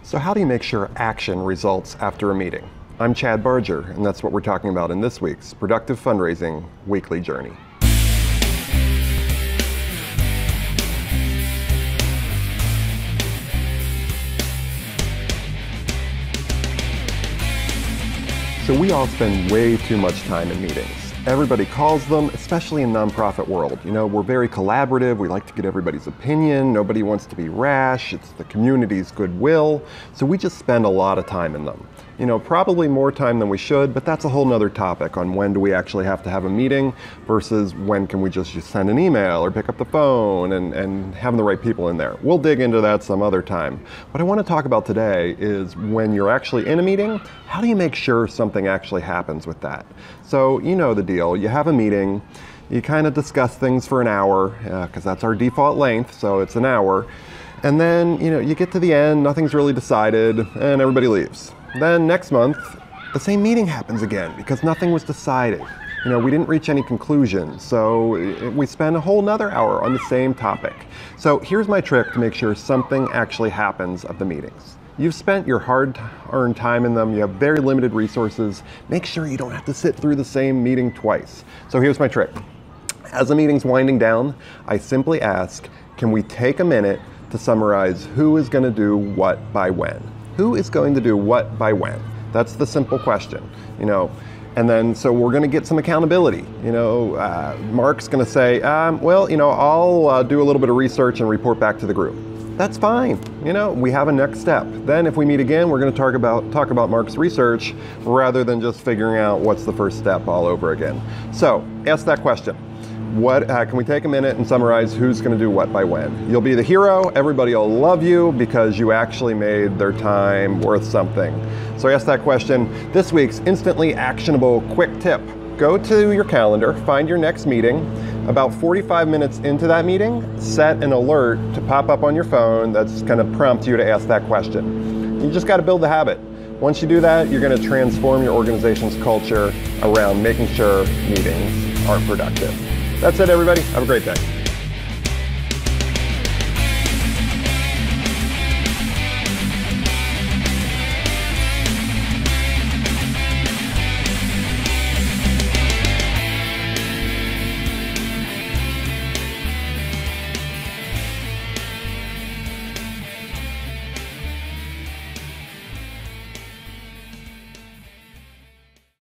So how do you make sure action results after a meeting? I'm Chad Barger, and that's what we're talking about in this week's Productive Fundraising Weekly Journey. So we all spend way too much time in meetings. Everybody calls them, especially in nonprofit world. You know, we're very collaborative. We like to get everybody's opinion. Nobody wants to be rash. It's the community's goodwill. So we just spend a lot of time in them. You know, probably more time than we should, but that's a whole nother topic on when do we actually have to have a meeting versus when can we just send an email or pick up the phone and having the right people in there. We'll dig into that some other time. What I want to talk about today is when you're actually in a meeting, how do you make sure something actually happens with that? So you know the deal. You have a meeting, you kind of discuss things for an hour, because that's our default length, so it's an hour. And then, you know, you get to the end, nothing's really decided, and everybody leaves. Then next month, the same meeting happens again because nothing was decided. You know, we didn't reach any conclusion, so we spend a whole nother hour on the same topic. So here's my trick to make sure something actually happens at the meetings. You've spent your hard-earned time in them, you have very limited resources. Make sure you don't have to sit through the same meeting twice. So here's my trick. As the meeting's winding down, I simply ask, can we take a minute to summarize who is going to do what by when? Who is going to do what by when? That's the simple question, you know. And then, so we're going to get some accountability. You know, Mark's going to say, well, you know, I'll do a little bit of research and report back to the group. That's fine. You know, we have a next step. Then if we meet again, we're going to talk about Mark's research rather than just figuring out what's the first step all over again. So ask that question. Can we take a minute and summarize who's going to do what by when? You'll be the hero. Everybody will love you because you actually made their time worth something. So ask that question. This week's instantly actionable quick tip. Go to your calendar, find your next meeting. About 45 minutes into that meeting, set an alert to pop up on your phone that's going to prompt you to ask that question. You just got to build the habit. Once you do that, you're going to transform your organization's culture around making sure meetings are productive. That's it, everybody. Have a great day.